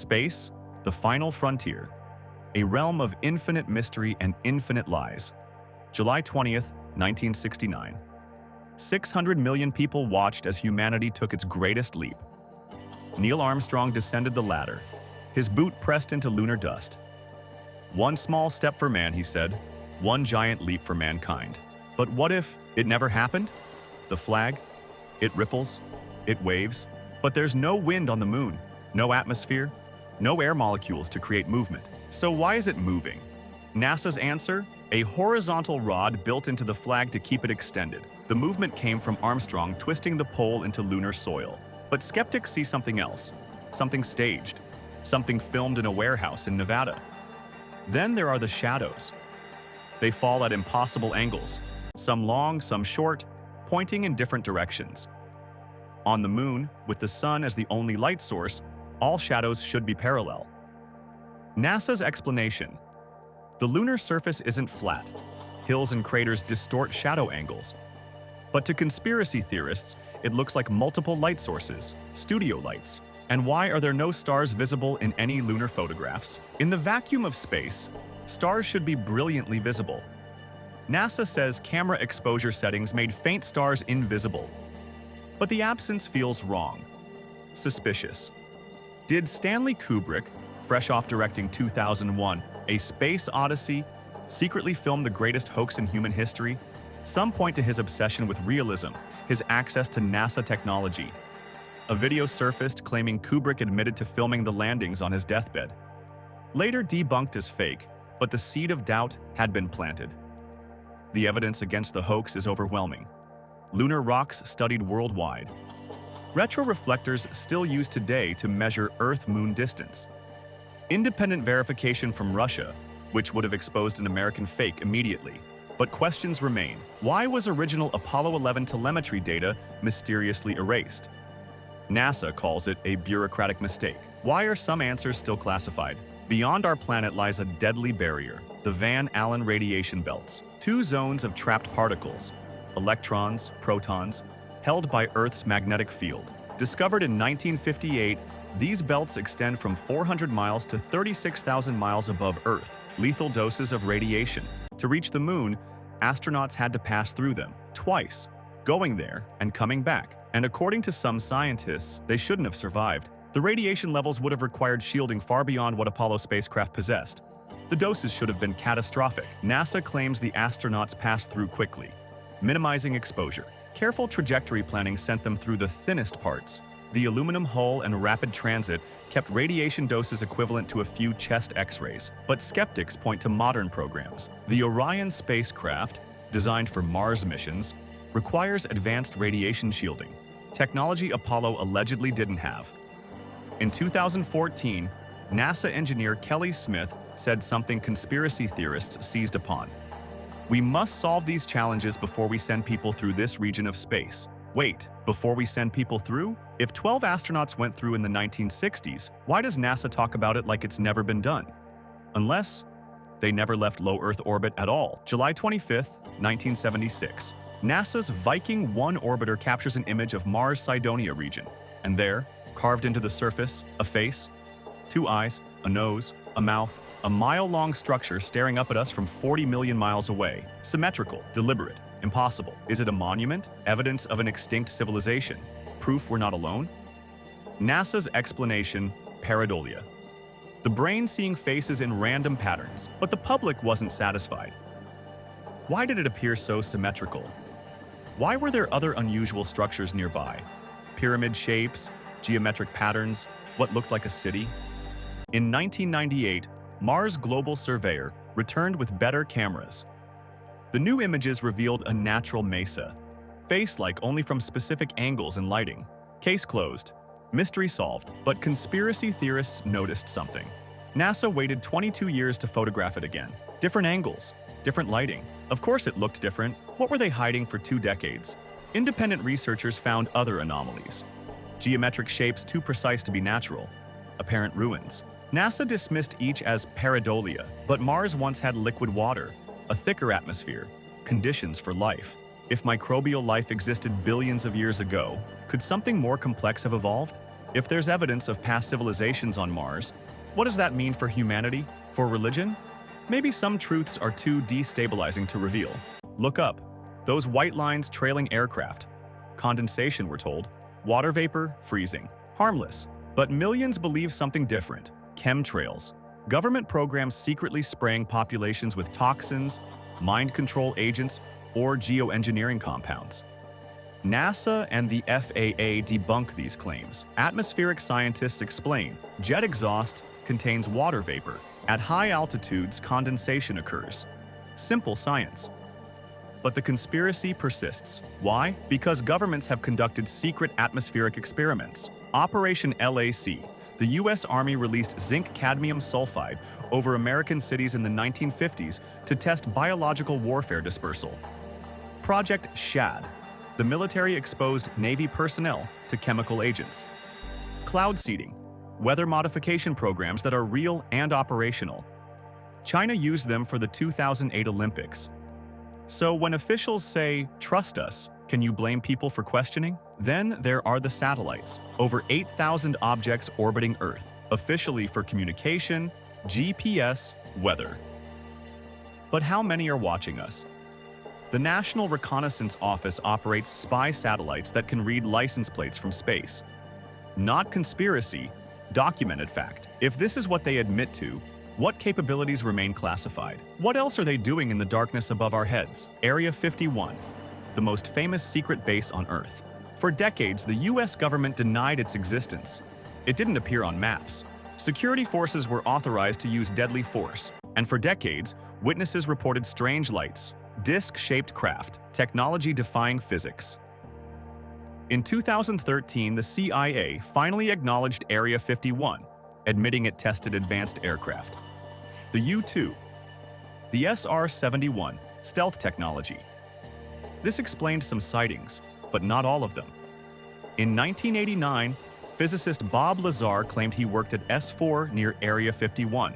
Space, the final frontier, a realm of infinite mystery and infinite lies. July 20th, 1969. 600 million people watched as humanity took its greatest leap. Neil Armstrong descended the ladder, his boot pressed into lunar dust. "One small step for man," he said, "one giant leap for mankind." But what if it never happened? The flag? It ripples, it waves, but there's no wind on the moon, no atmosphere, no air molecules to create movement. So why is it moving? NASA's answer? A horizontal rod built into the flag to keep it extended. The movement came from Armstrong twisting the pole into lunar soil. But skeptics see something else, something staged, something filmed in a warehouse in Nevada. Then there are the shadows. They fall at impossible angles, some long, some short, pointing in different directions. On the moon, with the sun as the only light source, all shadows should be parallel. NASA's explanation: the lunar surface isn't flat. Hills and craters distort shadow angles. But to conspiracy theorists, it looks like multiple light sources, studio lights. And why are there no stars visible in any lunar photographs? In the vacuum of space, stars should be brilliantly visible. NASA says camera exposure settings made faint stars invisible. But the absence feels wrong, suspicious. Did Stanley Kubrick, fresh off directing 2001, A Space Odyssey, secretly film the greatest hoax in human history? Some point to his obsession with realism, his access to NASA technology. A video surfaced claiming Kubrick admitted to filming the landings on his deathbed. Later debunked as fake, but the seed of doubt had been planted. The evidence against the hoax is overwhelming. Lunar rocks studied worldwide. Retroreflectors still used today to measure Earth-Moon distance. Independent verification from Russia, which would have exposed an American fake immediately. But questions remain. Why was original Apollo 11 telemetry data mysteriously erased? NASA calls it a bureaucratic mistake. Why are some answers still classified? Beyond our planet lies a deadly barrier, the Van Allen radiation belts. Two zones of trapped particles, electrons, protons, held by Earth's magnetic field. Discovered in 1958, these belts extend from 400 miles to 36,000 miles above Earth. Lethal doses of radiation. To reach the moon, astronauts had to pass through them, twice, going there and coming back. And according to some scientists, they shouldn't have survived. The radiation levels would have required shielding far beyond what Apollo spacecraft possessed. The doses should have been catastrophic. NASA claims the astronauts passed through quickly, minimizing exposure. Careful trajectory planning sent them through the thinnest parts. The aluminum hull and rapid transit kept radiation doses equivalent to a few chest X-rays. But skeptics point to modern programs. The Orion spacecraft, designed for Mars missions, requires advanced radiation shielding, technology Apollo allegedly didn't have. In 2014, NASA engineer Kelly Smith said something conspiracy theorists seized upon. "We must solve these challenges before we send people through this region of space." Wait, before we send people through? If 12 astronauts went through in the 1960s, why does NASA talk about it like it's never been done? Unless they never left low Earth orbit at all. July 25th, 1976. NASA's Viking 1 orbiter captures an image of Mars' Cydonia region. And there, carved into the surface, a face, two eyes, a nose, a mouth, a mile-long structure staring up at us from 40 million miles away. Symmetrical, deliberate, impossible. Is it a monument? Evidence of an extinct civilization? Proof we're not alone? NASA's explanation: pareidolia. The brain seeing faces in random patterns, but the public wasn't satisfied. Why did it appear so symmetrical? Why were there other unusual structures nearby? Pyramid shapes, geometric patterns, what looked like a city? In 1998, Mars Global Surveyor returned with better cameras. The new images revealed a natural mesa, face-like only from specific angles and lighting. Case closed. Mystery solved. But conspiracy theorists noticed something. NASA waited 22 years to photograph it again. Different angles, different lighting. Of course it looked different. What were they hiding for 2 decades? Independent researchers found other anomalies. Geometric shapes too precise to be natural. Apparent ruins. NASA dismissed each as pareidolia, but Mars once had liquid water, a thicker atmosphere, conditions for life. If microbial life existed billions of years ago, could something more complex have evolved? If there's evidence of past civilizations on Mars, what does that mean for humanity? For religion? Maybe some truths are too destabilizing to reveal. Look up. Those white lines trailing aircraft. Condensation, we're told. Water vapor, freezing. Harmless. But millions believe something different. Chemtrails. Government programs secretly spraying populations with toxins, mind control agents, or geoengineering compounds. NASA and the FAA debunk these claims. Atmospheric scientists explain jet exhaust contains water vapor. At high altitudes, condensation occurs. Simple science. But the conspiracy persists. Why? Because governments have conducted secret atmospheric experiments. Operation LAC. The U.S. Army released zinc-cadmium sulfide over American cities in the 1950s to test biological warfare dispersal. Project SHAD. The military exposed Navy personnel to chemical agents. Cloud seeding. Weather modification programs that are real and operational. China used them for the 2008 Olympics. So when officials say, "Trust us," can you blame people for questioning? Then there are the satellites, over 8,000 objects orbiting Earth, officially for communication, GPS, weather. But how many are watching us? The National Reconnaissance Office operates spy satellites that can read license plates from space. Not conspiracy, documented fact. If this is what they admit to, what capabilities remain classified? What else are they doing in the darkness above our heads? Area 51, the most famous secret base on Earth. For decades, the US government denied its existence. It didn't appear on maps. Security forces were authorized to use deadly force. And for decades, witnesses reported strange lights, disc-shaped craft, technology defying physics. In 2013, the CIA finally acknowledged Area 51, admitting it tested advanced aircraft. The U-2, the SR-71, stealth technology. This explained some sightings, but not all of them. In 1989, physicist Bob Lazar claimed he worked at S4 near Area 51,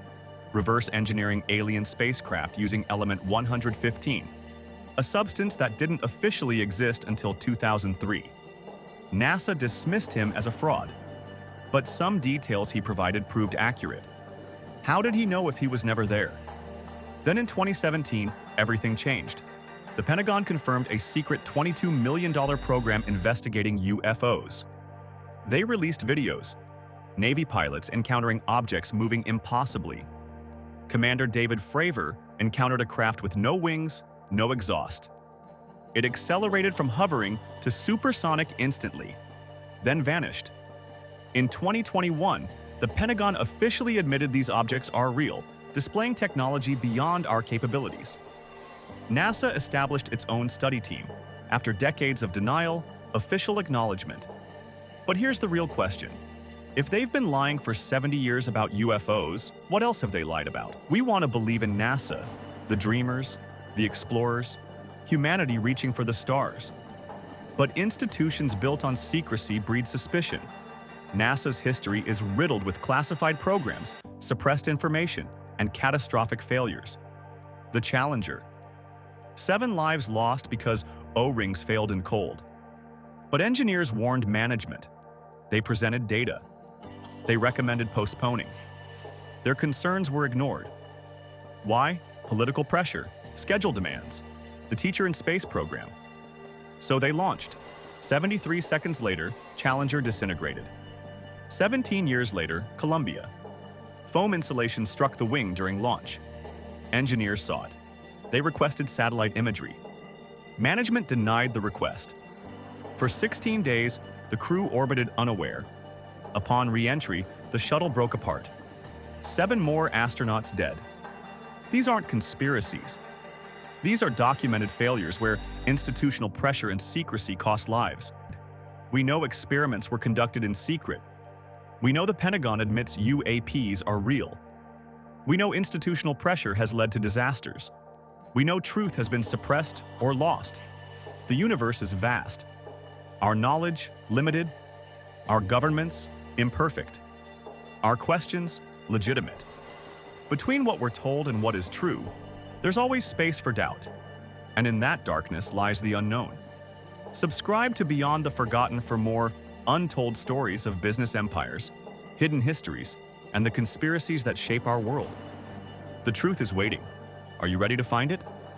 reverse engineering alien spacecraft using element 115, a substance that didn't officially exist until 2003. NASA dismissed him as a fraud, but some details he provided proved accurate. How did he know if he was never there? Then in 2017, everything changed. The Pentagon confirmed a secret $22 million program investigating UFOs. They released videos, Navy pilots encountering objects moving impossibly. Commander David Fravor encountered a craft with no wings, no exhaust. It accelerated from hovering to supersonic instantly, then vanished. In 2021, the Pentagon officially admitted these objects are real, displaying technology beyond our capabilities. NASA established its own study team. After decades of denial, official acknowledgement. But here's the real question. If they've been lying for 70 years about UFOs, what else have they lied about? We want to believe in NASA, the dreamers, the explorers, humanity reaching for the stars. But institutions built on secrecy breed suspicion. NASA's history is riddled with classified programs, suppressed information, and catastrophic failures. The Challenger. 7 lives lost because O-rings failed in cold. But engineers warned management. They presented data. They recommended postponing. Their concerns were ignored. Why? Political pressure, schedule demands, the Teacher in Space program. So they launched. 73 seconds later, Challenger disintegrated. 17 years later, Columbia. Foam insulation struck the wing during launch. Engineers saw it. They requested satellite imagery. Management denied the request. For 16 days, the crew orbited unaware. Upon re-entry, the shuttle broke apart. 7 more astronauts dead. These aren't conspiracies. These are documented failures where institutional pressure and secrecy cost lives. We know experiments were conducted in secret. We know the Pentagon admits UAPs are real. We know institutional pressure has led to disasters. We know truth has been suppressed or lost. The universe is vast. Our knowledge, limited. Our governments, imperfect. Our questions, legitimate. Between what we're told and what is true, there's always space for doubt. And in that darkness lies the unknown. Subscribe to Beyond the Forgotten for more untold stories of business empires, hidden histories, and the conspiracies that shape our world. The truth is waiting. Are you ready to find it?